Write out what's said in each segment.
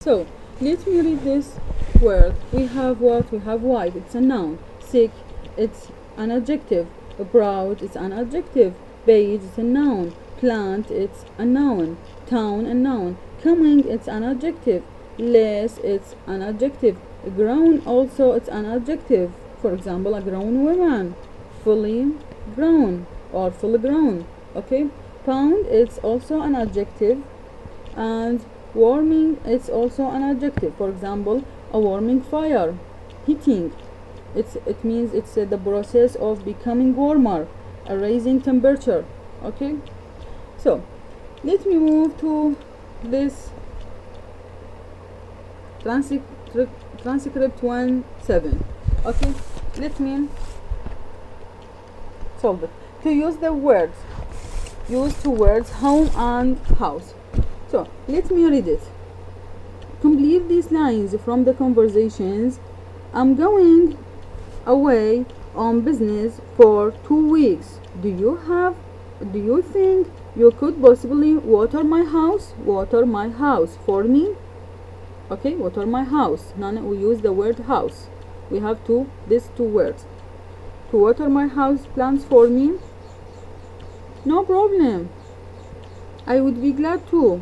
So let me read this word. We have what? We have white, it's a noun. Sick, it's an adjective. Proud, it's an adjective. Beige, it's a noun. Plant, it's a noun. Town, a noun. Coming, it's an adjective. Less, it's an adjective. Grown, also it's an adjective. For example, a grown woman. Fully grown or fully grown. Okay. Pound, it's also an adjective. And warming, it's also an adjective. For example, a warming fire. Heating, it means it's the process of becoming warmer, a raising temperature. Okay. So let me move to this transcript 1-7. Okay, let me solve it. To use the words, use two words, home and house. So let me read it. Complete these lines from the conversations. I'm going away on business for 2 weeks. Do you think you could possibly water my house? Water my house for me? Okay, water my house. Now we use the word house. We have these two words. To water my house plants for me? No problem. I would be glad to.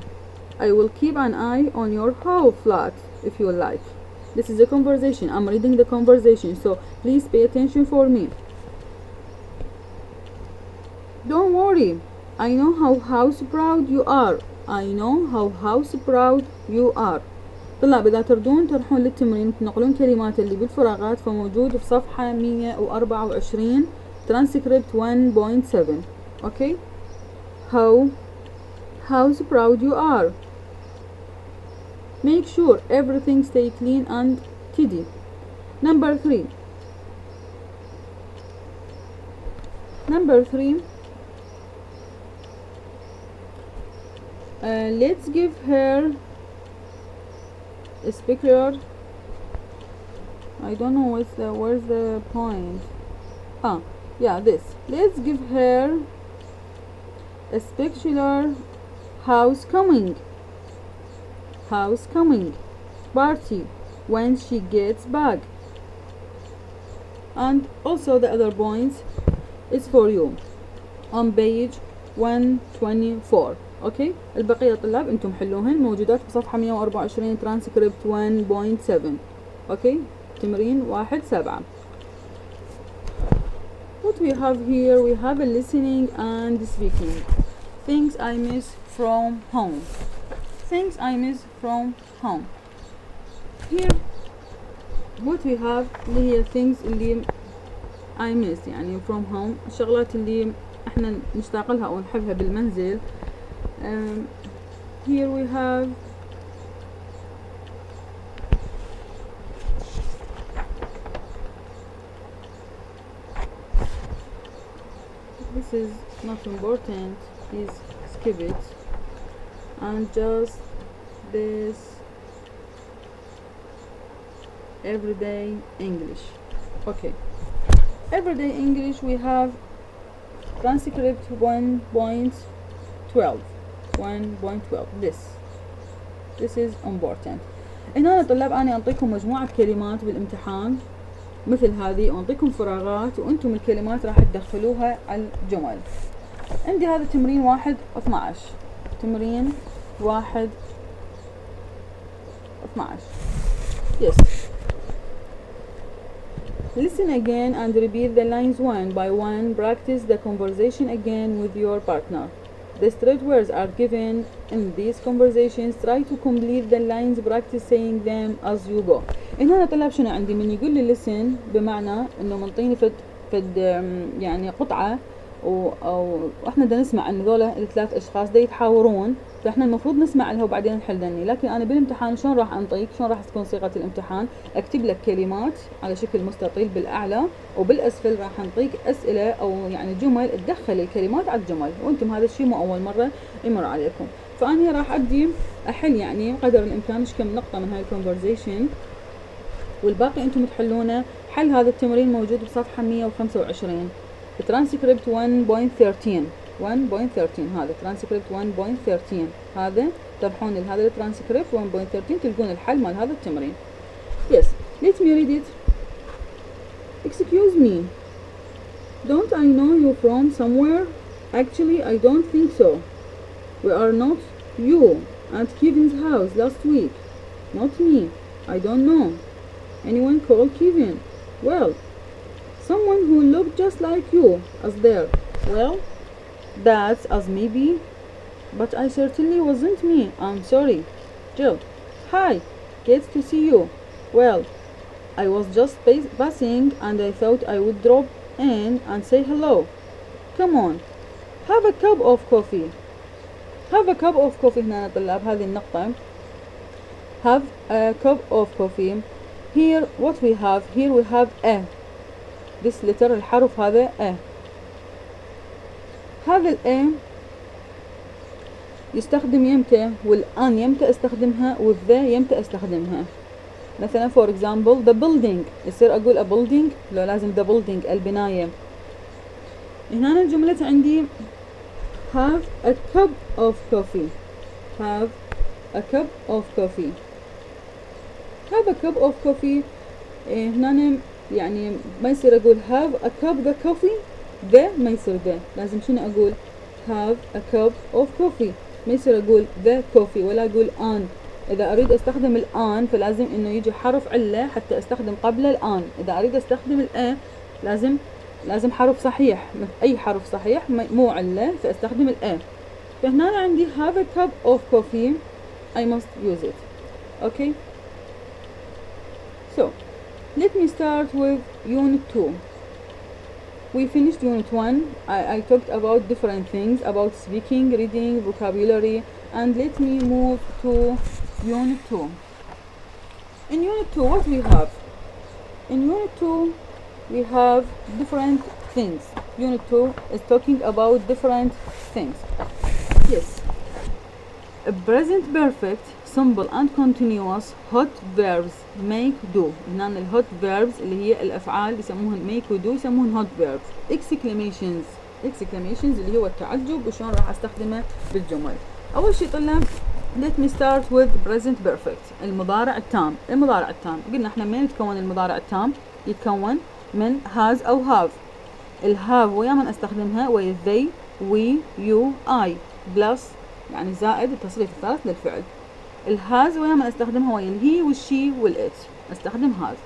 I will keep an eye on your whole flat if you like. This is a conversation. I'm reading the conversation, so please pay attention for me. Don't worry. I know how house proud you are. I know how house proud you are. طلاب إذا تردون تروحون للتمرين تنقلون كلمات اللي بالفراغات فموجود في صفحة 124 transcript 1.7. Okay. How proud you are. Make sure everything stay clean and tidy. Number 3. Let's give her a specular. I don't know where's the point. This. Let's give her a specular house-coming party when she gets back. And also the other points is for you on page 124. اوكي البقية طلاب انتم حلوهن موجودات في صفحة 124 transcript 1.7. اوكي تمرين 1-7. What we have here, we have a listening and speaking. Things I miss from home. Things I miss from home. Here what we have اللي هي things اللي I miss يعني from home الشغلات اللي احنا نشتاق لها او نحبها بالمنزل. Here we have this is not important, please skip it, and just this everyday English. Okay, everyday English we have transcript 1.12. This is important. هنا طلاب أنا أعطيكم مجموعة كلمات بالامتحان مثل هذه وأعطيكم فراغات وأنتم الكلمات راح تدخلوها على الجمل. عندي هذا تمرين 1-12. تمرين 1-12. Yes. Listen again and repeat the lines one by one. Practice the conversation again with your partner. The straight words are given in these conversations. Try to complete the lines. Practice saying them as you go. هنا طلاب شنو عندي من يقول لي listen بمعنى انه منطيني فد يعني قطعة واحنا بدنا نسمع ان ذولا الثلاث اشخاص دا يتحاورون فاحنا المفروض نسمع لها وبعدين نحل ذني. لكن انا بالامتحان شلون راح انطيك شلون راح تكون صيغة الامتحان اكتب لك كلمات على شكل مستطيل بالاعلى وبالاسفل راح انطيك اسئلة او يعني جمل تدخل الكلمات على الجمل وانتم هذا الشيء مو اول مرة يمر عليكم. فاني راح ابدي احل يعني قدر الامكان كم نقطة من هاي الكونفرزيشن والباقي انتم تحلونه. حل هذا التمرين موجود بصفحة 125 ترانسكريبت 1.13 هذا ترانسكريبت 1.13 هذا تربحون لهذا الترانسكريبت 1.13 تلقون الحل مال هذا التمرين. Yes, let me read it. Excuse me, don't I know you from somewhere? Actually, I don't think so. We are not you at Kevin's house last week. Not me. I don't know anyone called Kevin. Well, someone who looked just like you as there. Well, that's as maybe, but I certainly wasn't me. I'm sorry. Jill. Hi. Good to see you. Well, I was just passing and I thought I would drop in and say hello. Come on. Have a cup of coffee. Have a cup of coffee هنا طلاب هذه النقطة. Have a cup of coffee. Here what we have, here we have a. This letter الحرف هذا a. هذا ال a يستخدم يمتى، والآن يمتى استخدمها، والذا يمتى استخدمها. مثلا for example the building، يصير أقول a building لو لازم the building البناية. هنا الجملة عندي have a cup of coffee. Have a cup of coffee. Have a cup of coffee. هنا يعني ما يصير أقول have a cup the coffee the، ما يصير the، لازم شنو أقول have a cup of coffee. ما يصير أقول the coffee ولا أقول an. إذا أريد أستخدم الآن فلازم إنه يجي حرف علة حتى أستخدم قبل الآن. إذا أريد أستخدم الأ لازم حرف صحيح، أي حرف صحيح مو علة، فأستخدم الأ. فهنا عندي have a cup of coffee. I must use it. Okay. So let me start with unit 2. We finished unit 1. I talked about different things about speaking, reading, vocabulary, and let me move to unit 2. In unit 2 what we have? In unit 2 we have different things. Unit 2 is talking about different things. Yes. A present perfect, simple and continuous hot verbs make do. هنا الهوت verbs اللي هي الأفعال يسموهن make و do يسموهن hot verbs. Exclamations اللي هو التعجب وشون راح استخدمه بالجمل. أول شي طلاب let me start with present perfect. المضارع التام. المضارع التام قلنا احنا من يتكون المضارع التام؟ يتكون من has أو have. الهاف ويا من استخدمها ويا they we you I plus يعني زائد التصريف الثالث للفعل. الهاز ويا من استخدمها ويا الهي والشي والإت استخدم هاز.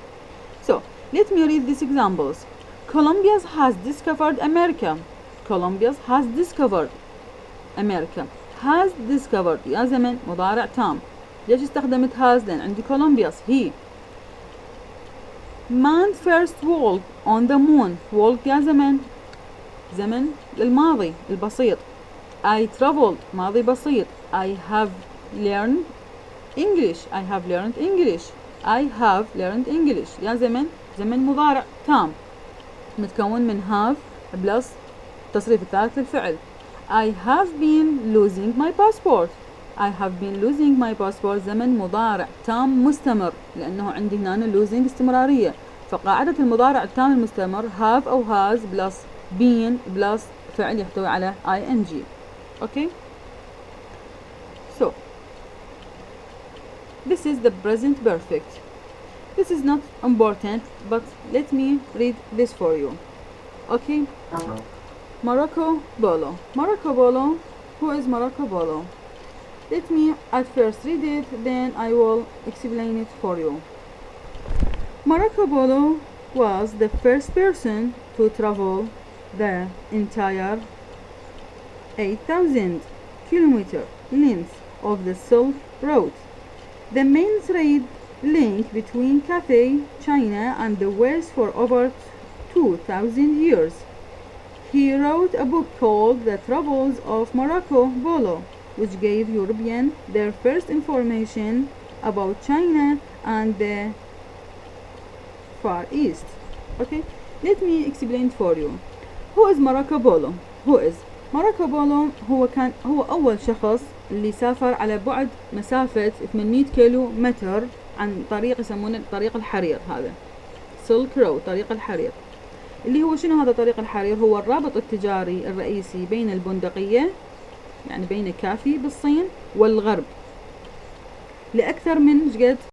So let me read these examples. Columbia has discovered America. Columbia has discovered America. Has discovered يا زمن مضارع تام. ليش استخدمت has؟ لأن عندي Columbia هي. Man first walked on the moon. Walked يا زمن للماضي البسيط. I traveled ماضي بسيط. I have learned English. I have learned English. I have learned English يا زمن مضارع تام متكون من have plus التصريف الثالث للفعل. I have been losing my passport. I have been losing my passport زمن مضارع تام مستمر لأنه عندي هنا losing استمرارية، فقاعدة المضارع التام المستمر have أو has plus been plus فعل يحتوي على ing. Okay. So this is the present perfect. This is not important, but let me read this for you. Okay. Marco Polo. Marco Polo. Who is Marco Polo? Let me at first read it, then I will explain it for you. Marco Polo was the first person to travel the entire 8,000 kilometer length of the Silk Road, the main trade link between Cathay, China and the West for over 2,000 years. He wrote a book called The Travels of Marco Polo, which gave Europeans their first information about China and the Far East. Okay, let me explain for you. Who is Marco Polo? Who is Marco Polo؟ هو أول شخص اللي سافر على بعد مسافة 800 كيلو متر عن طريق يسمونه طريق الحرير. هذا سيلك رود طريق الحرير اللي هو شنو هذا طريق الحرير؟ هو الرابط التجاري الرئيسي بين البندقية يعني بين كافي بالصين والغرب لأكثر من شقد